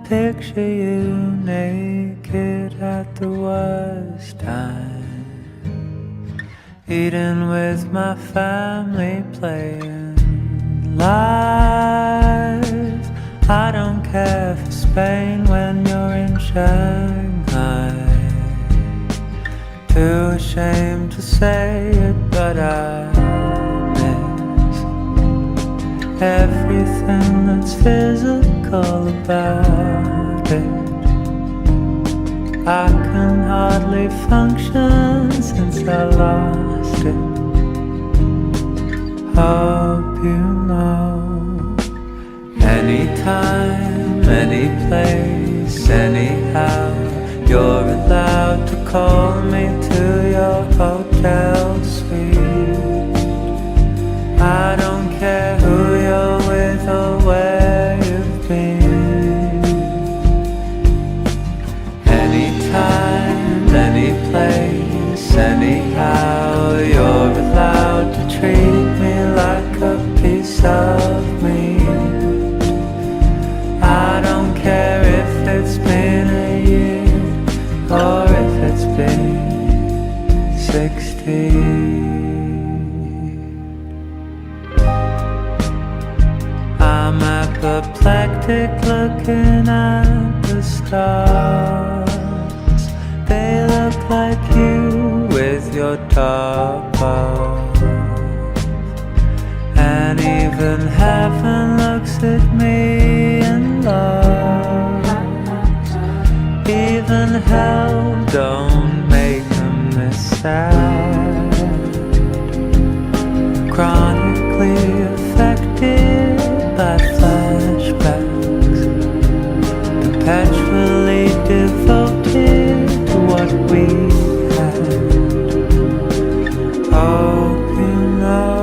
picture you naked at the worst time, eating with my family, playing live. I don't care for Spain when you're in Shanghai. Too ashamed to say it, but I miss everything that's physical about it. I can hardly function since I lost it. Hope you know, anytime, any place, anyhow, you're allowed to call me to your hotel suite. I don't care who you're with or where you've been. Anytime, any place, anyhow, you're allowed to treat me like a piece of meat. I don't care if it's been a year or if it's been 60. I'm apoplectic looking at the stars. They look like you with your top off. And even heaven looks at me and laughs. Even hell don't make them this sad. Chronically affected by flashbacks, perpetually devoted to what we had. Hope you know,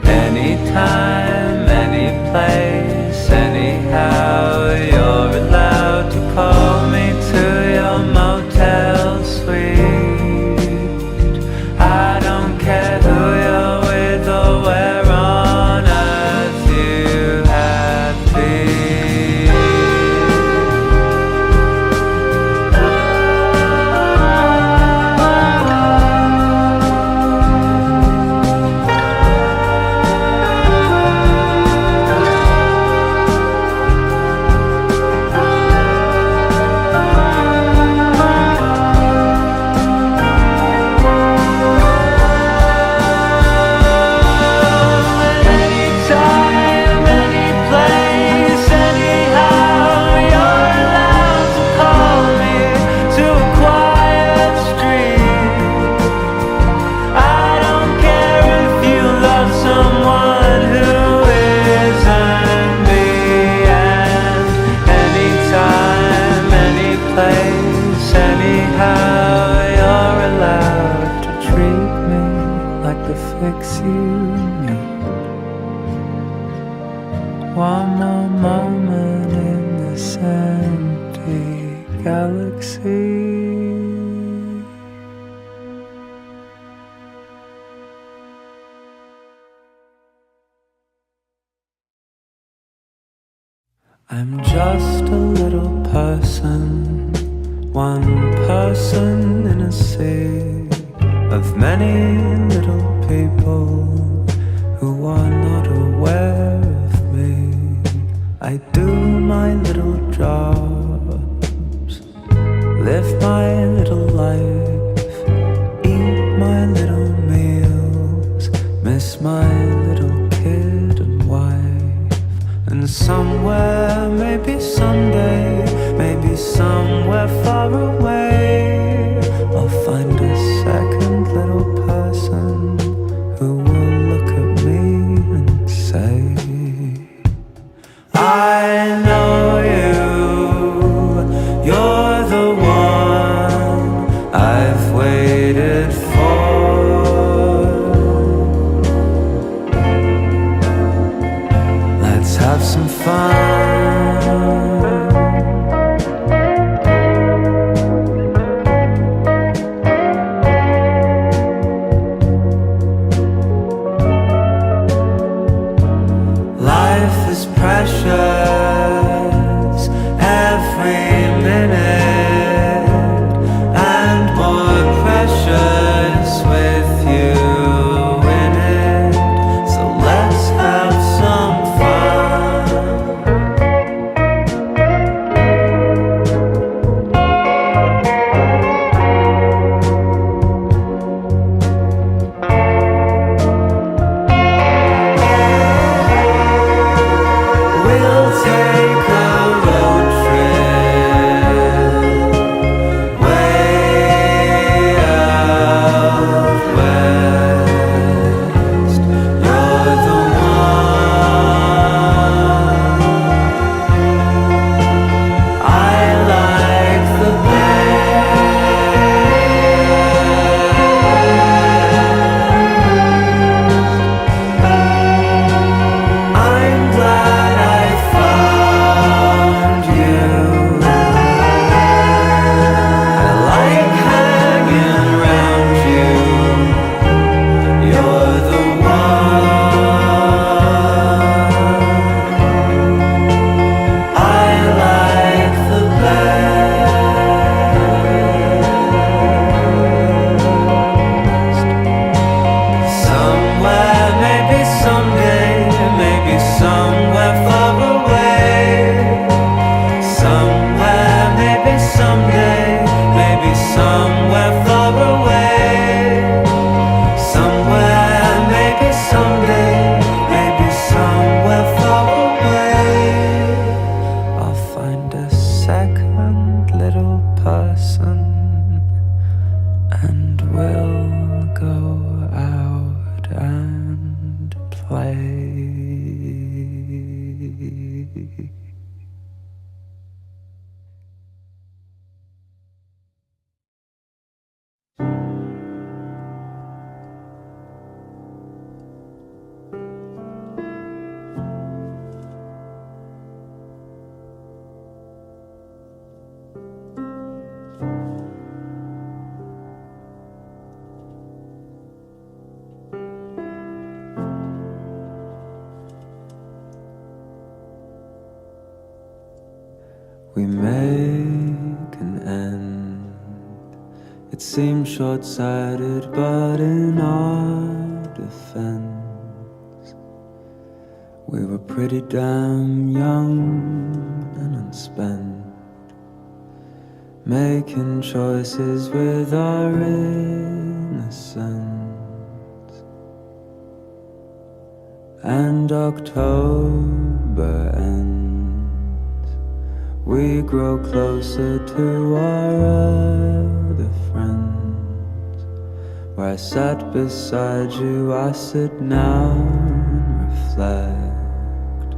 anytime, any place, anyhow, you're allowed to call me to your motel suite. I don't care who you're with or where on earth you have been. Fix you need one more moment in this empty galaxy. I'm just a little person, one person in a sea of many little people who are not aware of me. I do my little jobs, live my little life, eat my little meals, miss my little kid and wife. And somewhere, maybe someday, maybe somewhere far away, I'll find a second little person who will look at me and say, I know you, you're the one I've waited for. Let's have some fun. Life is precious, we make an end. It seemed short-sighted, but in our defense, we were pretty damn young and unspent, making choices with our innocence. And October ends, we grow closer to our other friends. Where I sat beside you, I sit now and reflect,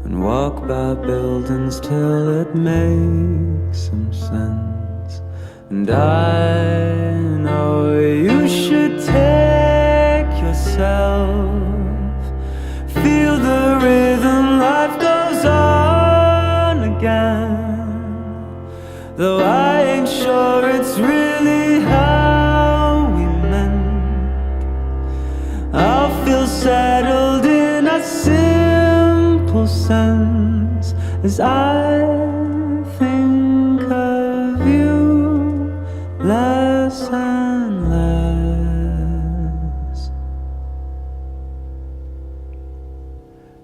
and walk by buildings till it makes some sense. And I know you should take yourself, feel the rhythm, life goes on again. Though I ain't sure it's really how we meant, I'll feel settled in a simple sense as I think of you less and less.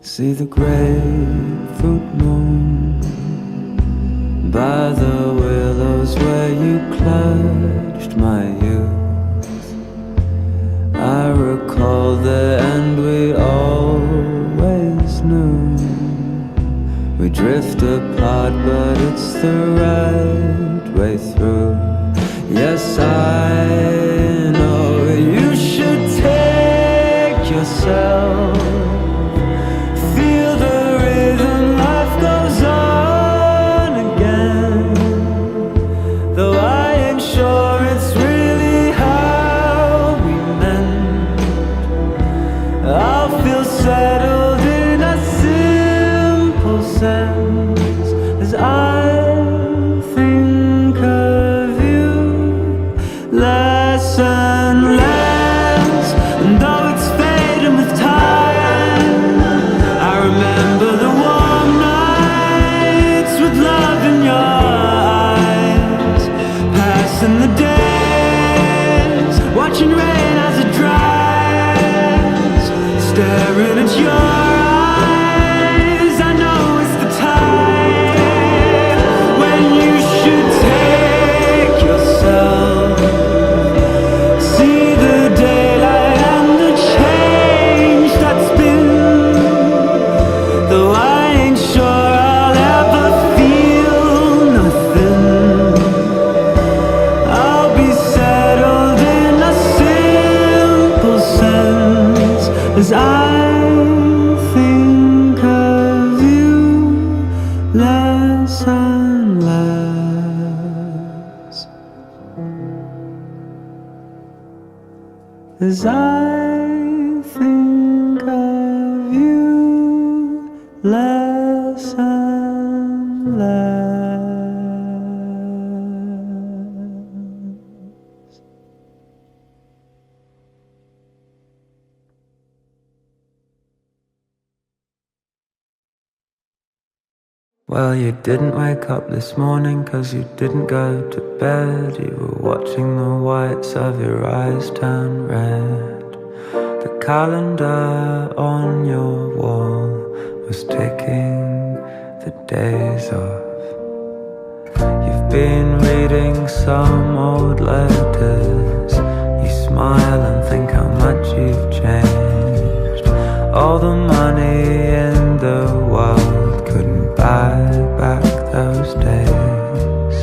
See the grapefruit moon by the willows where you clutched my youth. I recall the end we always knew. We drift apart, but it's the right way through. Yes, I know you should take yourself, feel the rhythm, life goes on again. Though I ain't sure it's really how we meant, I'll feel settled in a simple sense as I think of you less and less. And though it's fading with time, I remember the warm nights with love in your eyes, passing the days, watching rain as it dries, staring at your eyes. I know it's the time when you should take yourself, see the daylight and the change that's been. Though I ain't sure I'll ever feel nothing, I'll be settled in a simple sense as I think of you less and less. As I think of you less and less. Well, you didn't wake up this morning 'cause you didn't go to bed. You were watching the whites of your eyes turn red. The calendar on your wall was ticking the days off. You've been reading some old letters. You smile and think how much you've changed. All the money in the world couldn't buy back those days.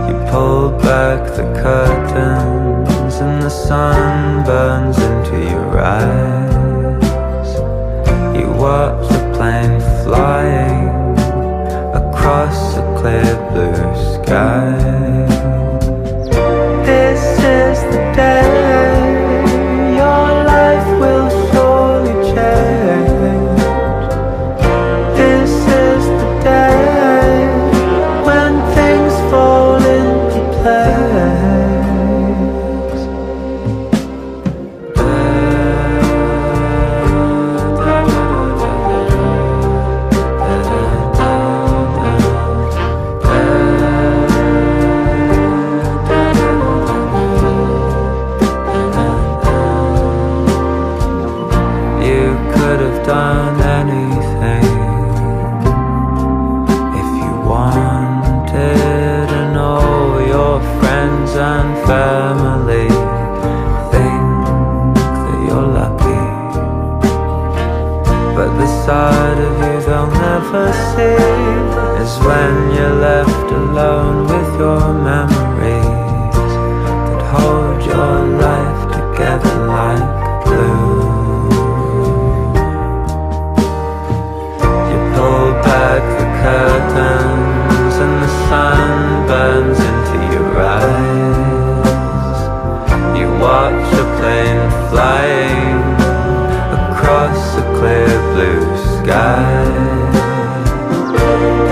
You pulled back the curtains and the sun burns into your eyes. You watch a plane flying across a clear blue sky. This is the day your life will surely change. This is the day when things fall into place. done anything. If you wanted to know your friends and family, think that you're lucky. But the side of you they'll never see is when you're left alone with your memories that hold your life together like glue. You pull back the curtains and the sun burns into your eyes. You watch a plane flying across a clear blue sky.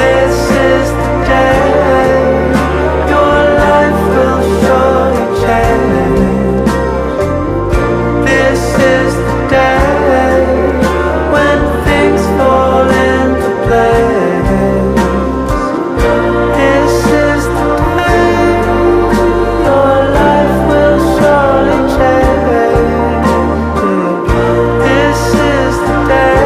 This is the day your life will surely change. This is the day when things fall into place. This is the day your life will surely change. This is the day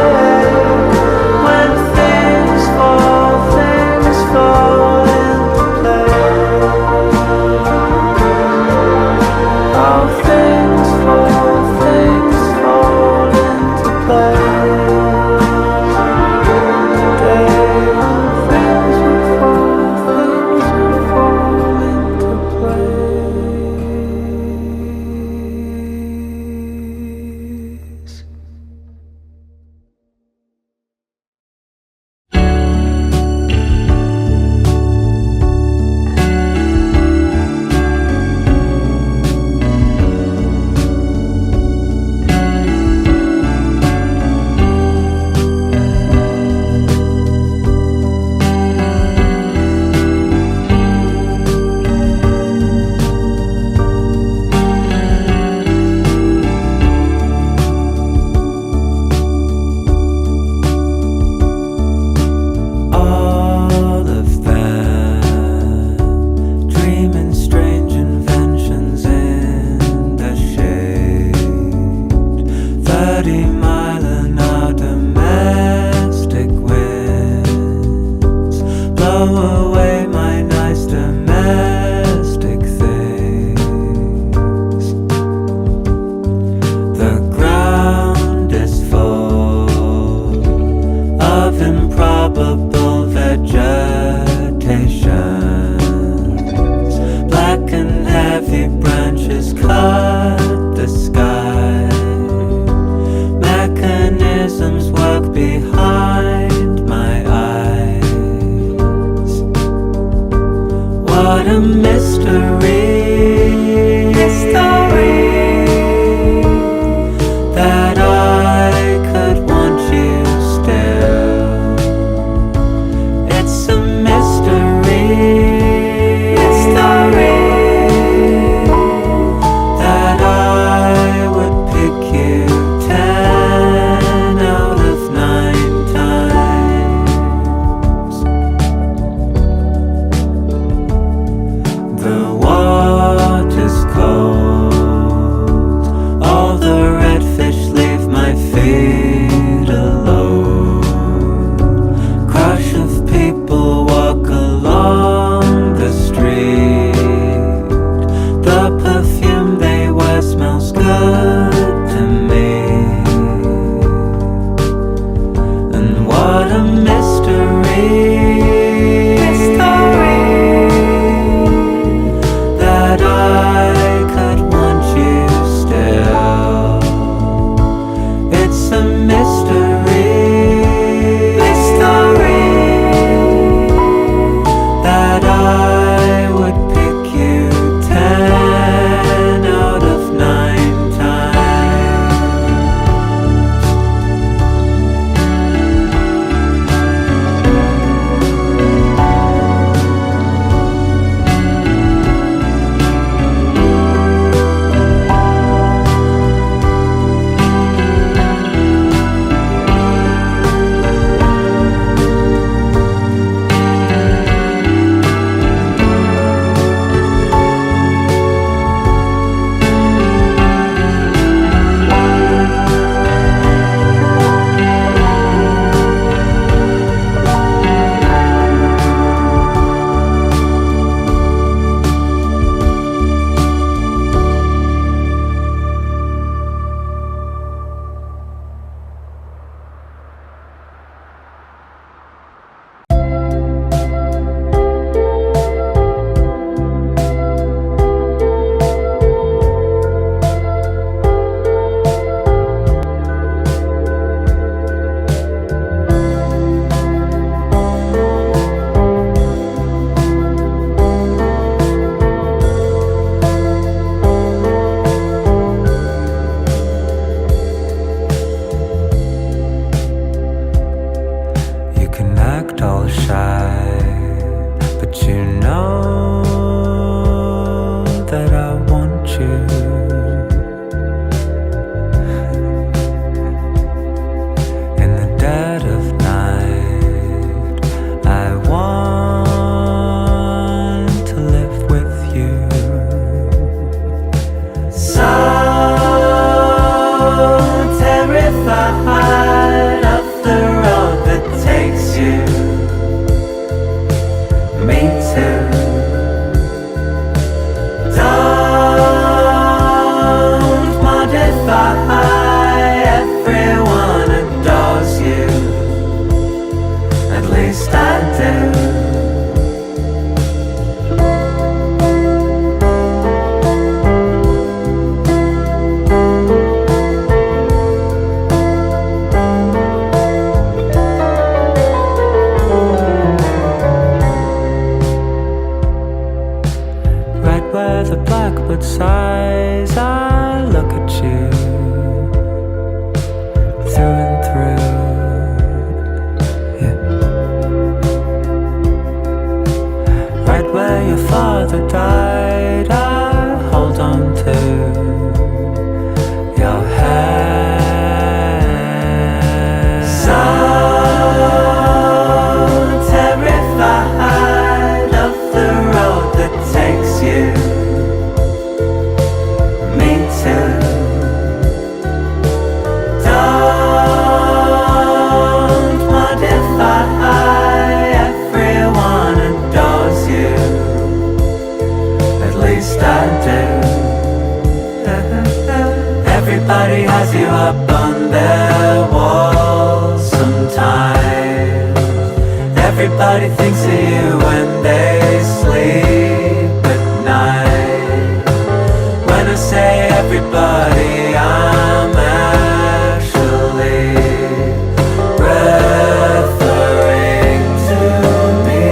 little shy, but you know that I want you. In the dead of night, I want to live with you. So terrified of the road that takes you. Me too. Don't modify, everyone adores you. At least I do. Where the blackbird sighs, I look at you through and through, yeah. Right where your father died, I hold on to your hand. So terrified of the road that takes you. Don't modify, everyone adores you. At least I do. Everybody has you up on their walls sometimes. Everybody thinks of you when they sleep at night. When I say everybody, I'm actually referring to me.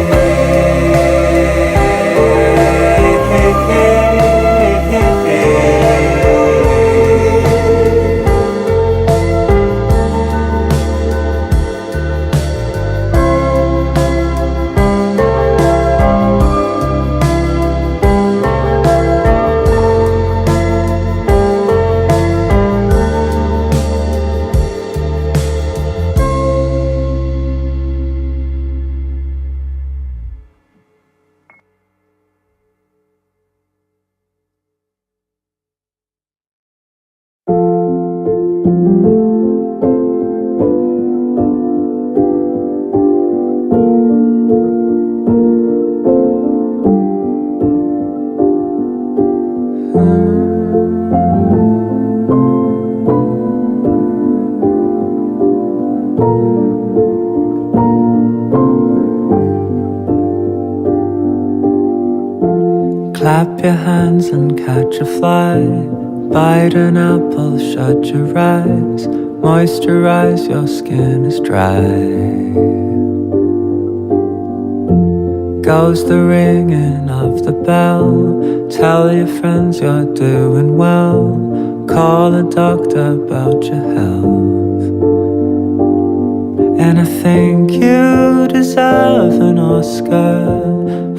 Clap your hands and catch a fly. Bite an apple, shut your eyes. Moisturize, your skin is dry. Goes the ringing of the bell. Tell your friends you're doing well. Call a doctor about your health. And I think you deserve an Oscar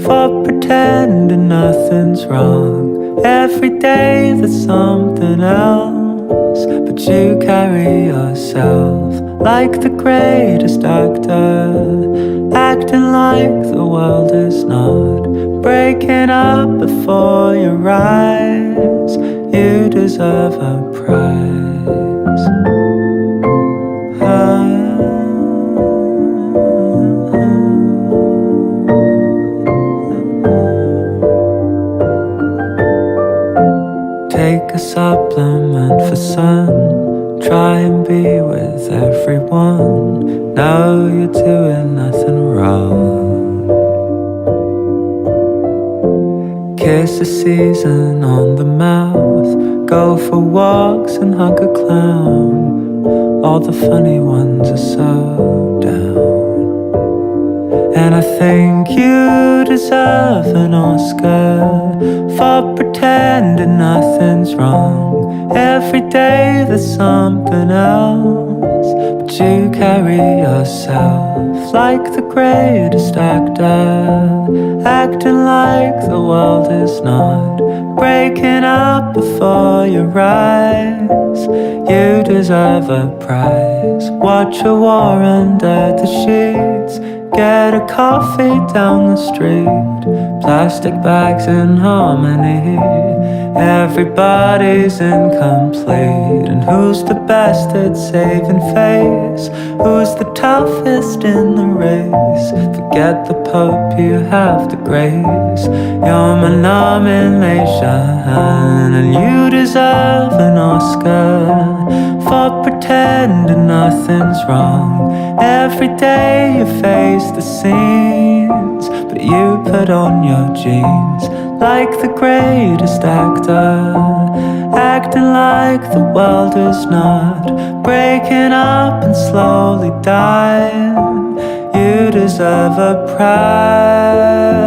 for pretending nothing's wrong. Every day there's something else, but you carry yourself like the greatest actor, acting like the world is not breaking up before your eyes. You deserve a prize. Take a supplement for sun. Try and be with everyone. Know you're doing nothing wrong. Kiss the season on the mouth. Go for walks and hug a clown. All the funny ones are so down. And I think you deserve an Oscar for pretending nothing's wrong. Every day there's something else, but you carry yourself like the greatest actor, acting like the world is not breaking up before your eyes. You deserve a prize. Watch a war under the sheets. Get a coffee down the street. Plastic bags in harmony. Everybody's incomplete. And who's the best at saving face? Who's the toughest in the race? Forget the Pope, you have the grace. You're my nomination, and you deserve an Oscar for pretending nothing's wrong. Every day you face the scenes, but you put on your jeans like the greatest actor, acting like the world is not breaking up and slowly dying. You deserve a prize.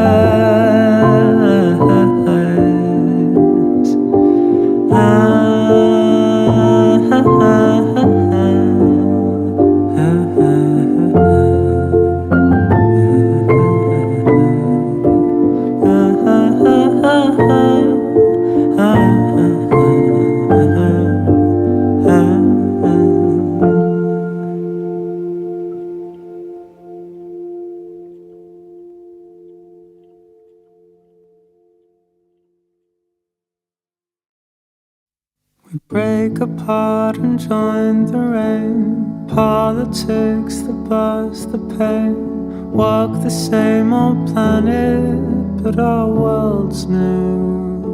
We break apart and join the rain. Politics, the buzz, the pain. Walk the same old planet, but our world's new.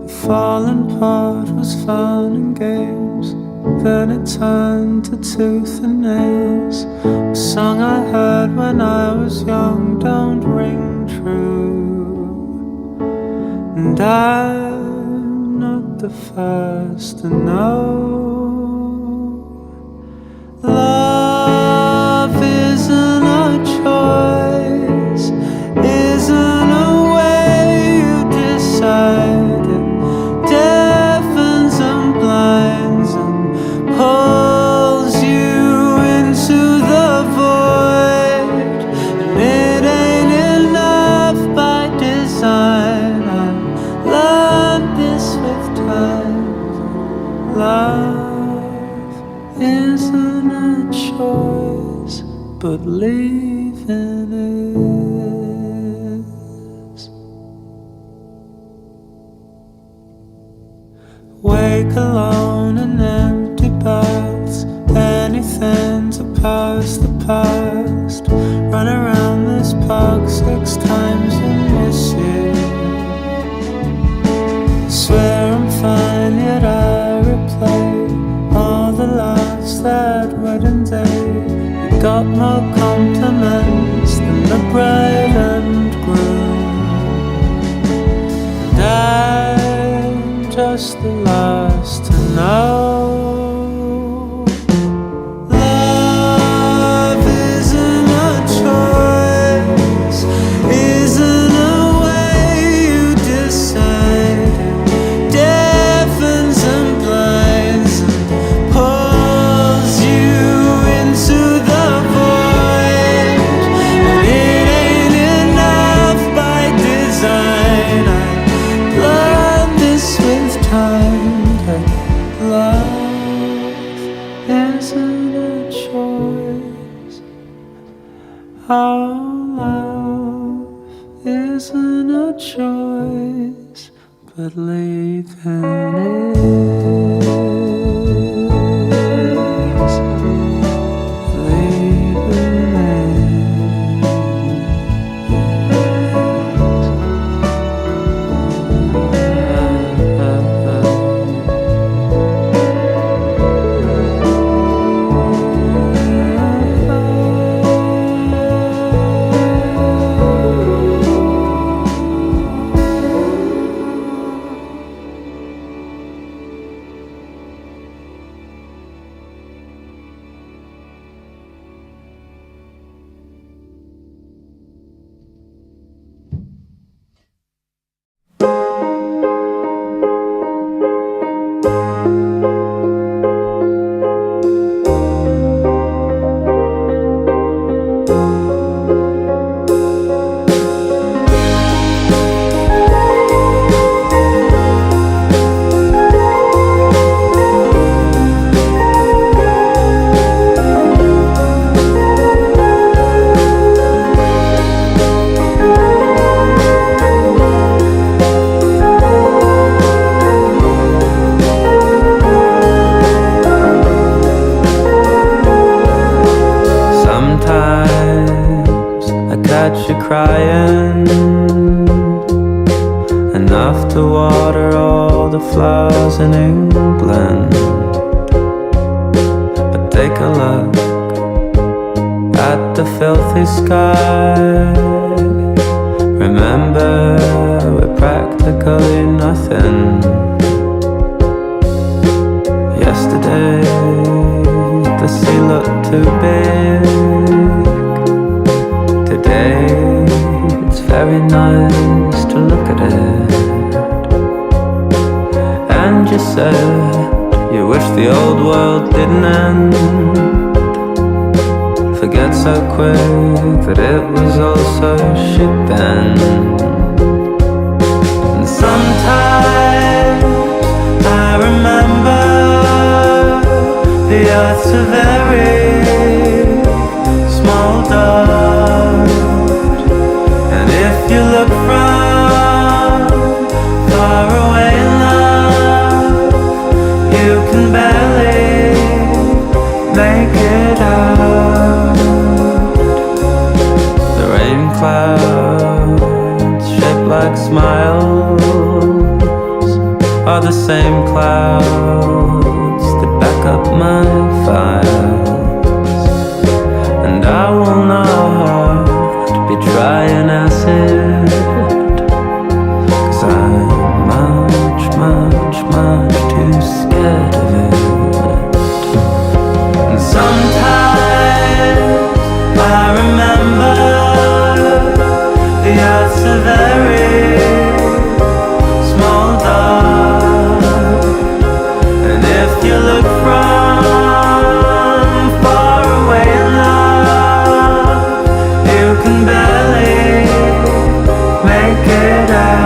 The falling part was fun and games, then it turned to tooth and nails. A song I heard when I was young don't ring true, and I'm not the first to know. Love isn't a choice, isn't a way you decide. It deafens and blinds and pulls you into the void, and it ain't enough by design. I learned this with time. Love isn't a choice, but leaving is. Wake alone in empty baths, anything to pass the past. Run around this park 6 times and miss you. Swear I'm fine, yet I replay all the laughs that wedding day. You got more compliments than the bride and groom, and I'm just the last to know. Love isn't a choice, isn't a way you decide. It deafens and blinds and pulls you into the void, and it ain't enough by design. I learned this with time, that love isn't a choice. Our love isn't a choice, but leaving is. Leaving crying, enough to water all the flowers in England. But take a look at the filthy sky. Remember, we're practically nothing. Yesterday, the sea looked too big. Today, it's very nice to look at it. And you said you wish the old world didn't end. Forget so quick that it was all so shit then. And sometimes I remember the earth's a very small dot, and if you look from far away, love, you can barely make it out. The rain clouds shaped like smiles are the same clouds that back up my files. And I will not be trying acid, 'cause I'm much, much, much too scared of it. And sometimes I remember the earth's a very small dot, and if you look from far away, love, you can barely make it out.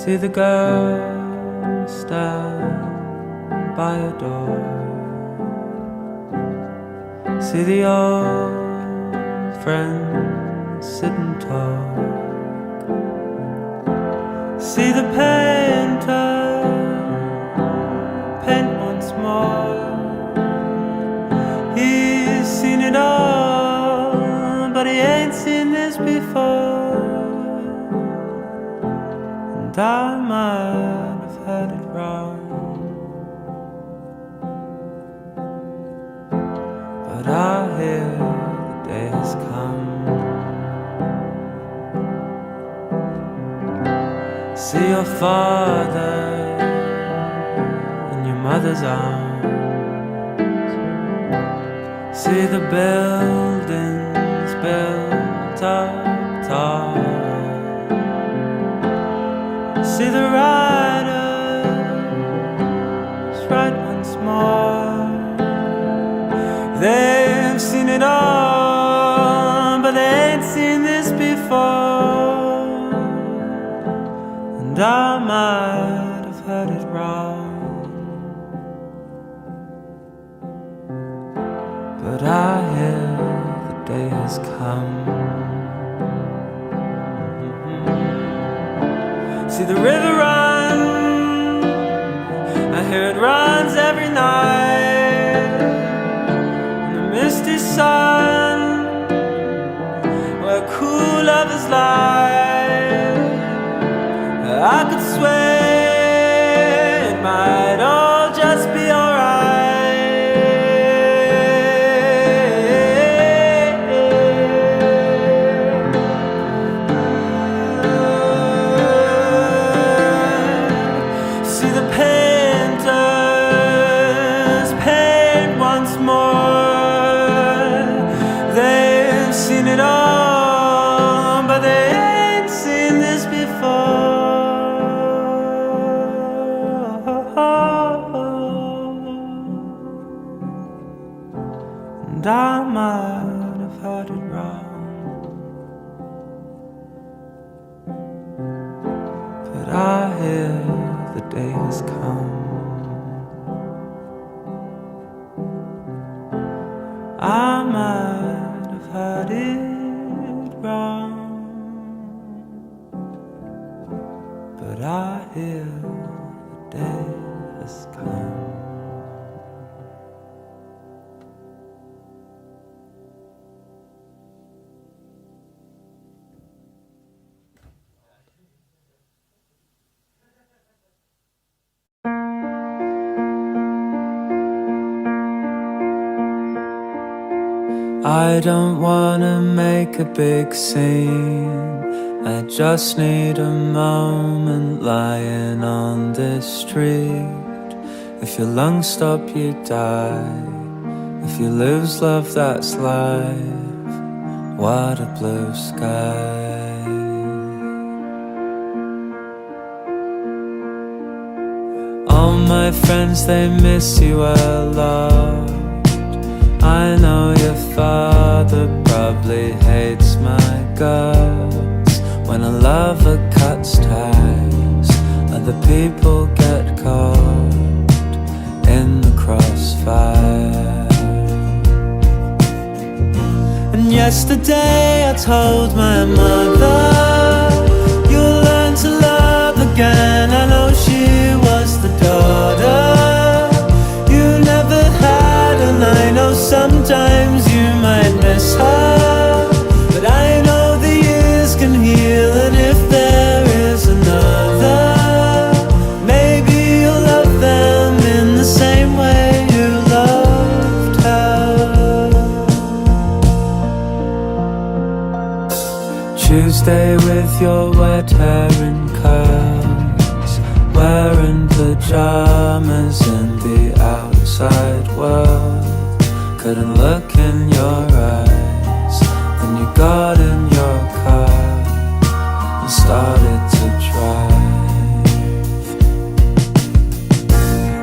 See the girl stand by a door. See the old friends sit and talk. See the painter paint once more. He's seen it all, but he ain't seen this before. I might have had it wrong, but I hear the day has come. See your father in your mother's arms. See the buildings built up tall. See the riders ride once more. They've seen it all, but they ain't seen this before. And I might have had it wrong, but I hear the day has come. See the river run, I hear it runs every night. In the misty sun, where cool lovers lie, I could swear it might all just be alright. See the painters paint once more. They've seen it all, but they ain't seen this before. And I might have had it wrong, but I hear the day has come. I might have had it wrong, but I hear the day has come. I don't wanna make a big scene, I just need a moment lying on this street. If your lungs stop, you die. If you lose love, that's life. What a blue sky. All my friends, they miss you a lot. I know your father probably hates my guts. When a lover cuts ties, other people get caught in the crossfire. And yesterday I told my mother, you'll learn to love again. I know she was the daughter you never had, and I know sometimes you might miss her, but I know the years can heal. And if there is another, maybe you'll love them in the same way you loved her. Tuesday with your wet hair in curls, wearing pajamas in the outside world. Couldn't look in your eyes. Then you got in your car and started to drive.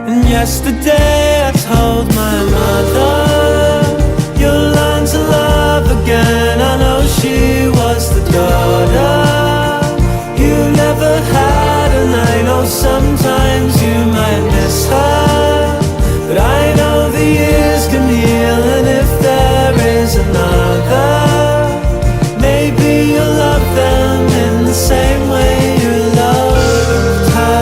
And yesterday I told my mother, you'll learn to love again. I know she was the daughter you never had, and I know sometimes you might miss her, but I know the years can heal. And if there is another, maybe you'll love them in the same way you loved her.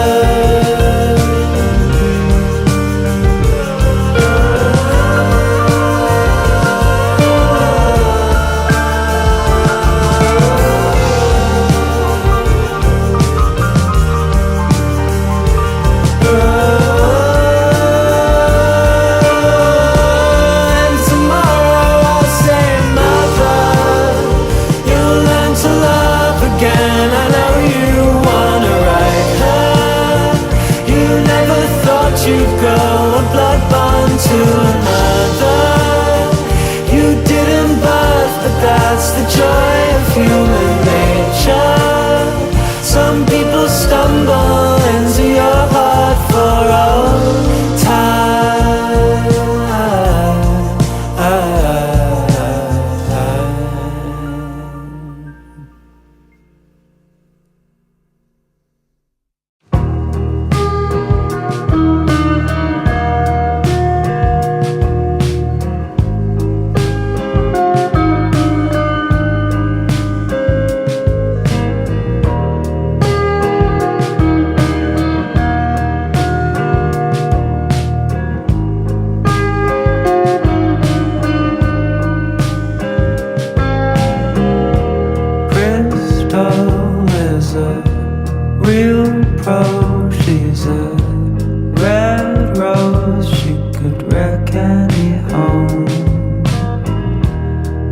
any home.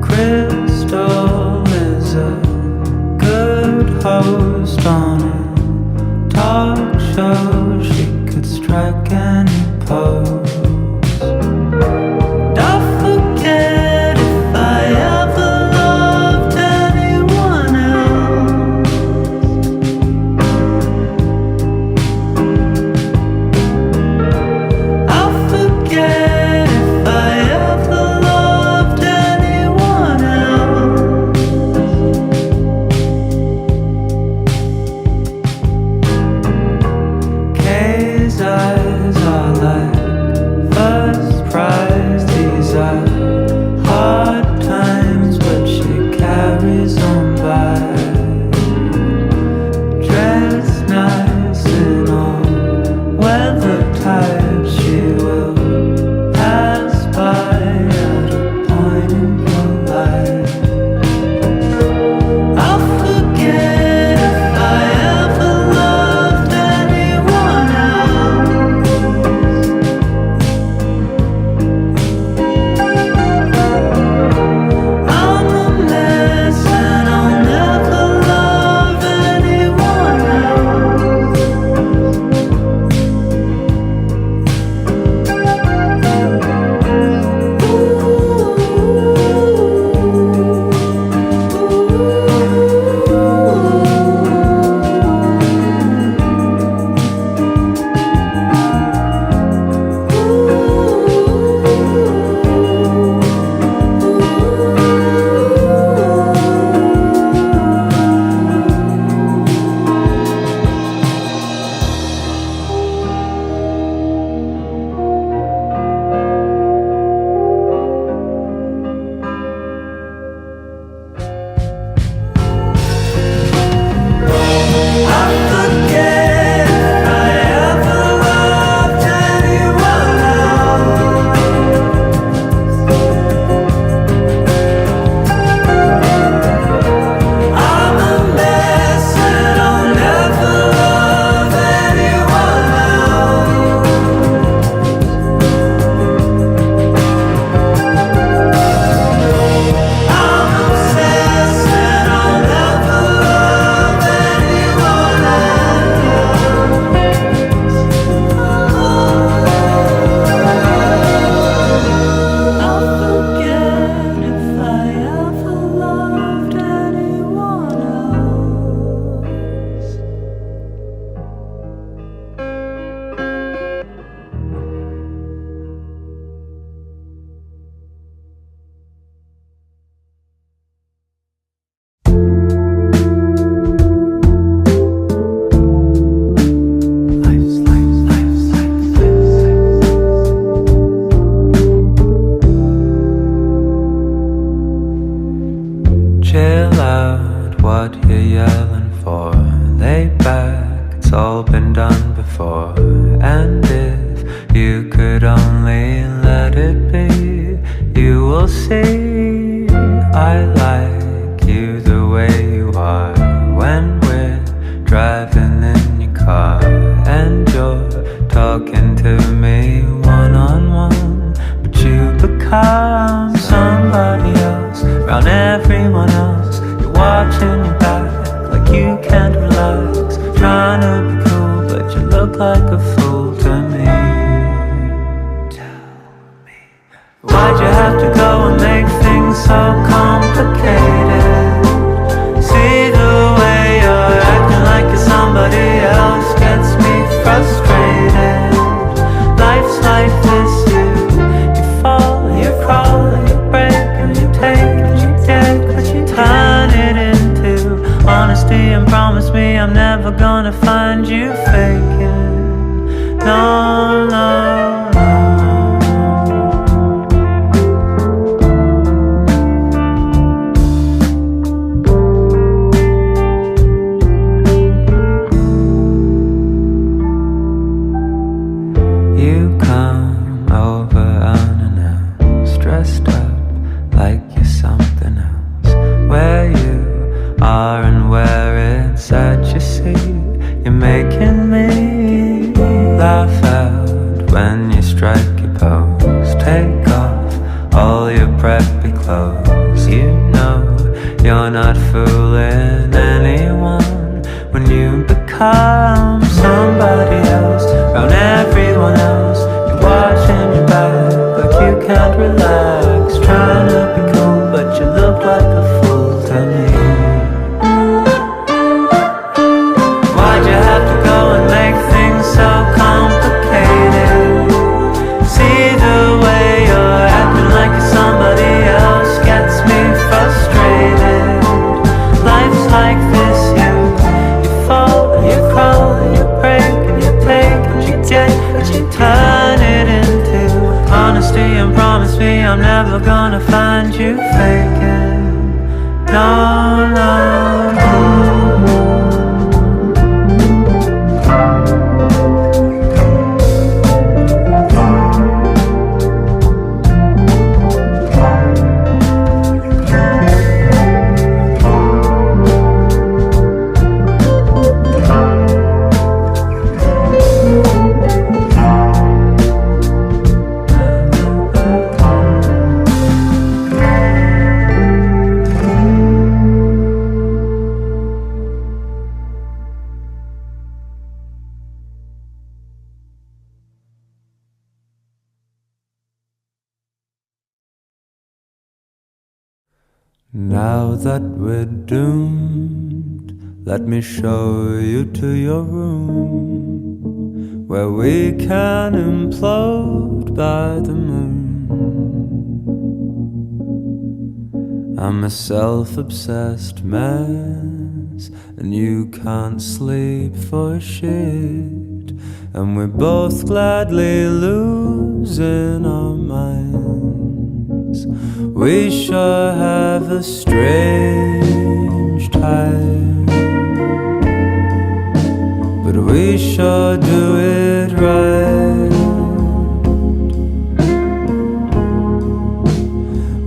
Krystal is a good host on a talk show. She could strike any pose. Eyes are like first prize. These are hard times, but she carries on by. Dressed nice in all weather types, she will pass by at a point in your life. I'll forget if I ever loved anyone else. I'm a mess and I'll never love anyone else. Chill out, what you're yelling for. Lay back, it's all been done before. And if you could only let it be, you will see I like you the way you are. When we're driving in your car and you're talking to me one-on-one, but you become somebody else around everyone else. You're watching your back like you can't relax, trying to be cool, but you look like a fool to me. Tell me, why'd you have to go and make things so complicated? See the way you're acting like you're somebody else gets me frustrated. Life's like this, you fall, you crawl, you break, and you take, and you get, but you turn it into honesty and promise me I'm never gonna find you faking. No, no, no. You come over unannounced, dressed up like you're something else. Where you are and where it's at, you see, you're making me laugh out can't relax. Trying to be cool, but you look like a fool to me. Why'd you have to go and make things so complicated? See the way you're acting like you're somebody else gets me frustrated. Life's like this, you fall and you crawl and you break and you take and you get, but you turn it into honesty and promise me I'm never gonna find you faking. No, no, no. Now that we're doomed, let me show you to your room, where we can implode by the moon. I'm a self-obsessed mess, and you can't sleep for shit, and we're both gladly losing our minds. We sure have a strange time, but we sure do it right.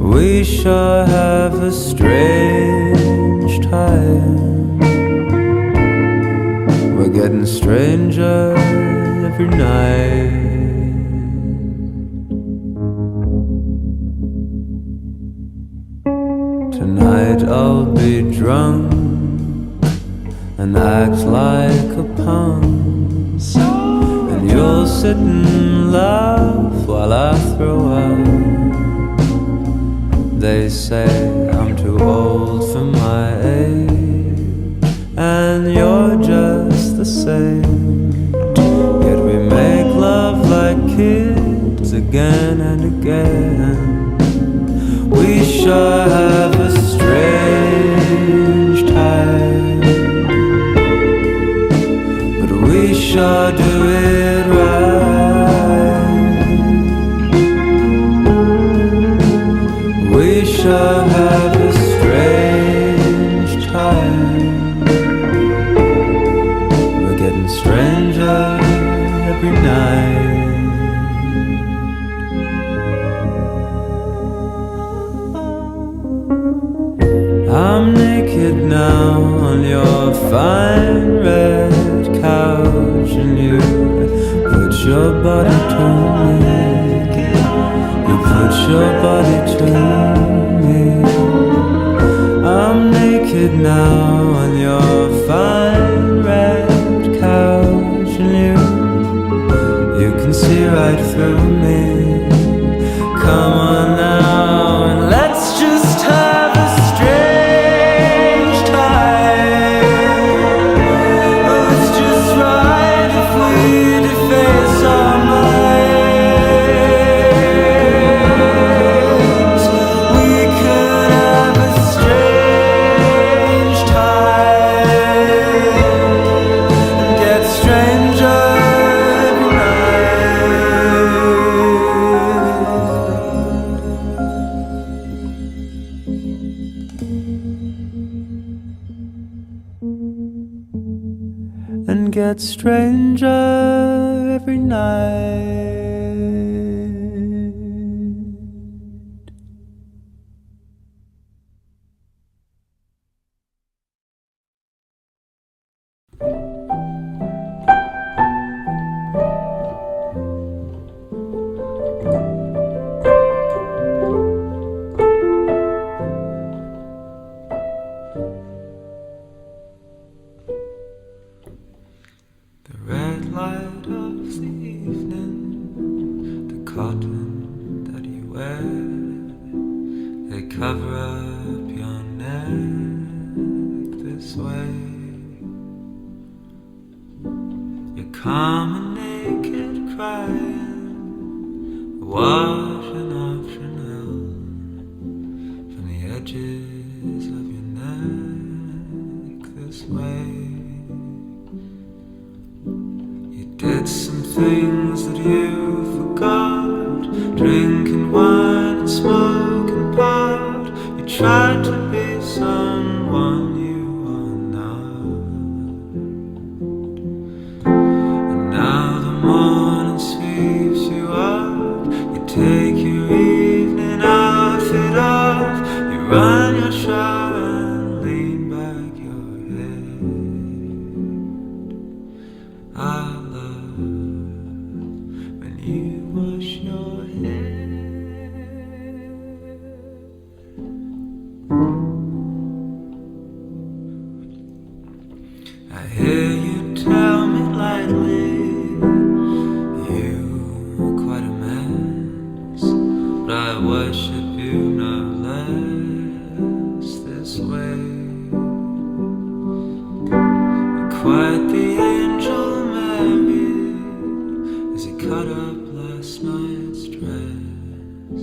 We sure have a strange time. We're getting stranger every night. Tonight I'll be drunk and act like a punk, and you'll sit and laugh while I throw up. They say I'm too old for my age, and you're just the same. Yet we make love like kids again and again. We sure have a strange time, but we sure do it right. We sure have a strange time. We're getting stranger every night. I'm naked now on your fine red couch, and you put your body to me. You put your body to me. I'm naked now on your fine red couch, and you can see right through me. Come on now and let's just have a strange time. Oh, it's just right if we deface our minds. We could have a strange time and get stranger every night. And get stranger every night. The red light of the evening cover up your neck this way. You're calm and naked, crying, washing off Chanel from the edges of your neck this way. You did some things that you forgot, drinking wine and smoking pot. You tried to be someone you are not, and now the morning sweeps you up. You take your evening outfit off, you run your shower and lean back your head. I love when you wash your hair. I hear you tell me lightly you're quite a mess, but I worship you no less this way. You're quite the angel Mary as you cut up last night's dress.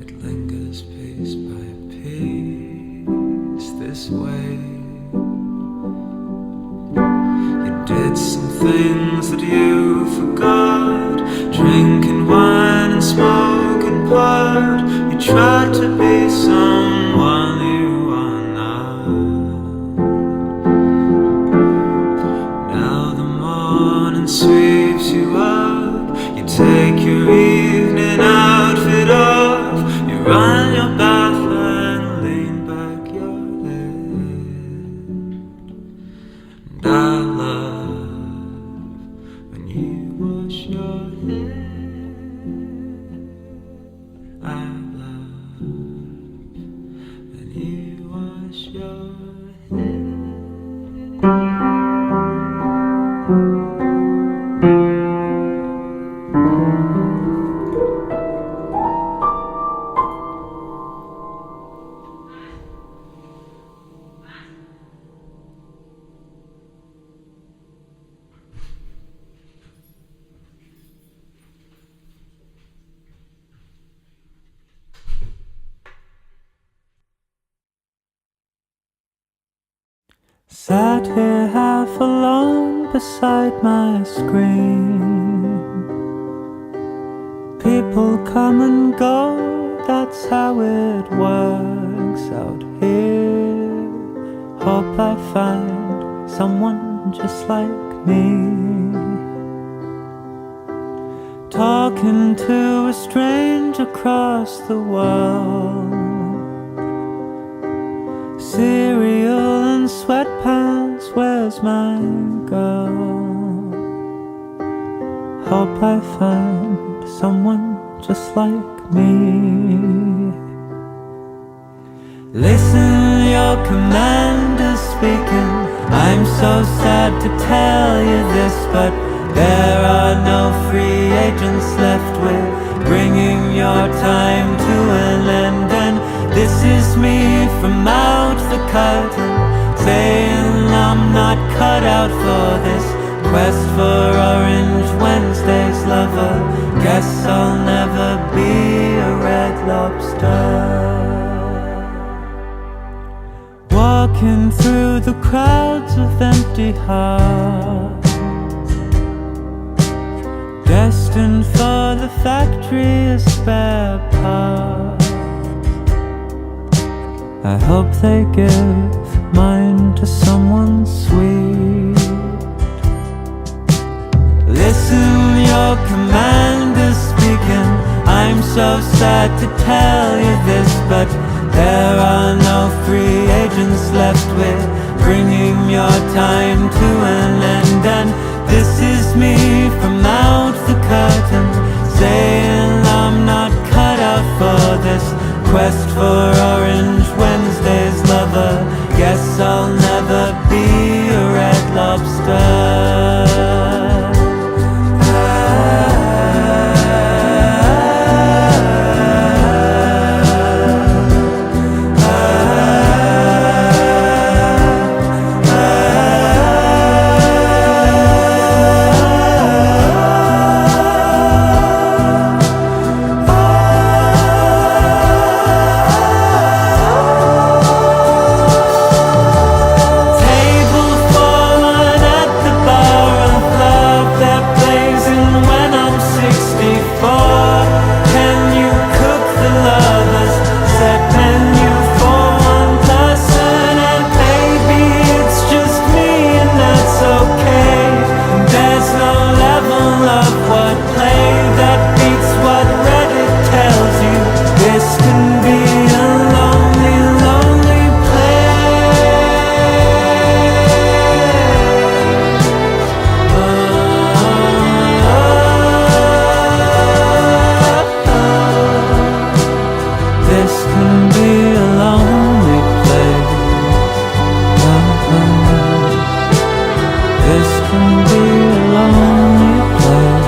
It lingers piece by piece this way. You did some things that you forgot, drinking wine and smoking pot. You tried to be someone you are not. Now the morning sweeps you up, you take your evening outfit off, you run your bath and lean back your head. And I love when you wash your hair. I love when you wash your hair. Sat here half alone beside my screen. People come and go, that's how it works out here. Hope I find someone just like me, talking to a stranger across the world. Cereal and sweatpants, where's my girl? Hope I find someone just like me. Listen, your commander's speaking. I'm so sad to tell you this, but there are no free agents left with bringing your time to an end. And this is me from out the curtain, saying I'm not cut out for this quest for Orange Wednesday's lover. Guess I'll never be a red lobster. Walking through the crowds of empty hearts, destined for the factory of spare parts. I hope they give mine to someone sweet. Listen, your commander's speaking. I'm so sad to tell you this, but there are no free agents left with bringing your time to an end. And this is me from out the curtain, saying I'm not cut out for this quest for Orange Wednesday's lover. Guess I'll never be a red lobster. can be a lonely place. This can be a lonely place.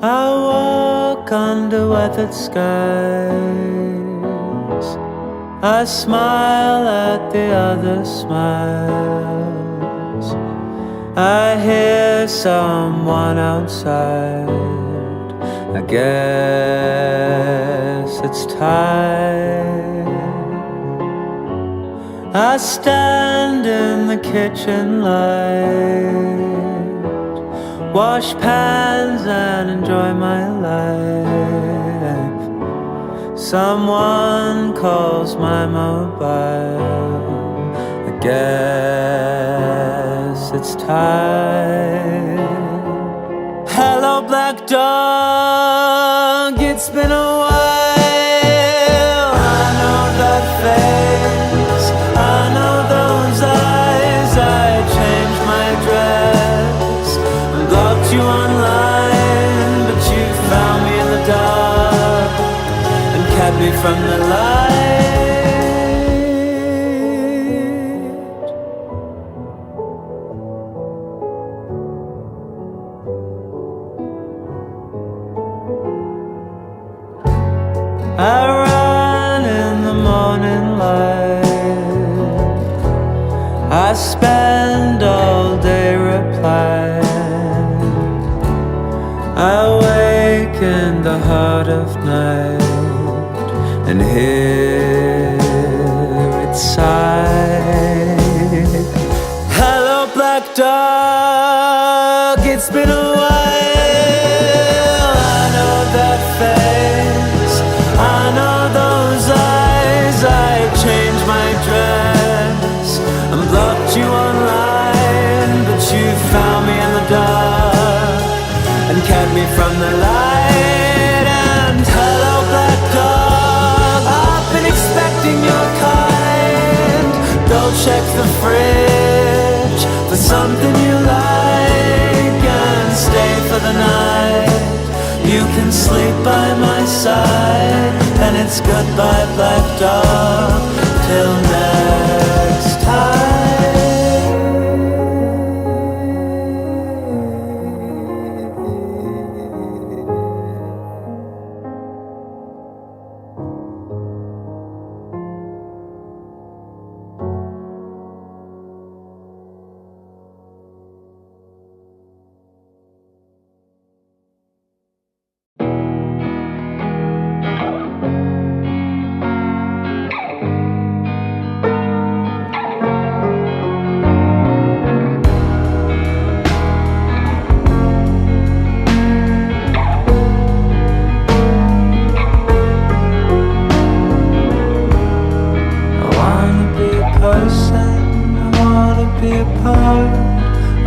I walk under weathered skies. I smile at the other smiles. I hear someone outside. I guess it's time. I stand in the kitchen light, wash pans and enjoy my life. Someone calls my mobile. I guess it's time. Hello, black dog, it's been a while. I know that face, I know those eyes. I changed my dress, blocked you online, but you found me in the dark and kept me from the light. I run in the morning light. I spend all day replying. I wake in the heart of night and hear it sigh. Hello, black dog, it's been a while. I know that face, I know those eyes. I changed my dress and blocked you online, but you found me in the dark and kept me from the light. And hello, black dog, I've been expecting your kind. Go check the fridge for something you like and stay for the night. You can sleep by my side, and it's goodbye, black dog, till next time.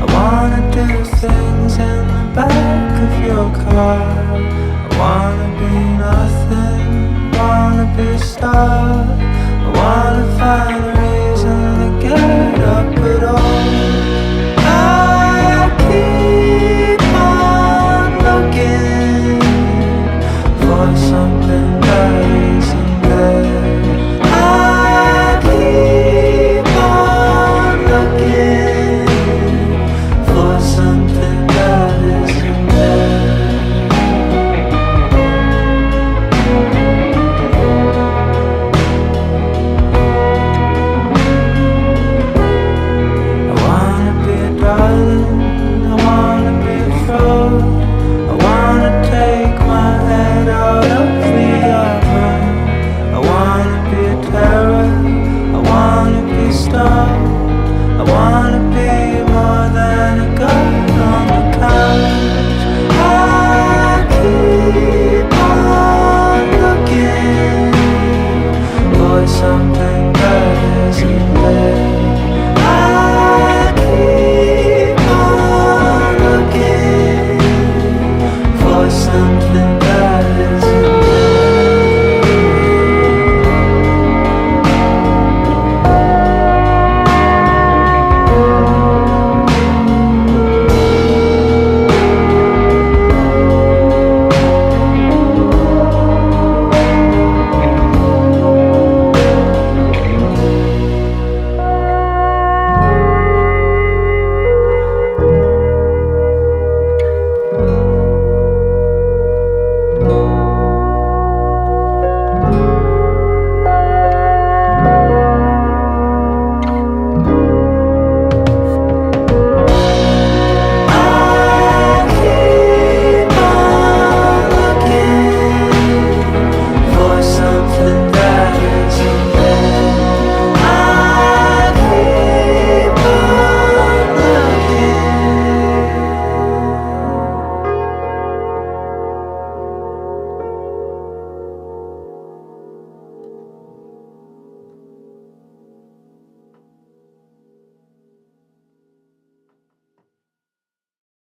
I wanna do things in the back of your car. I wanna be nothing, wanna be a star. I wanna find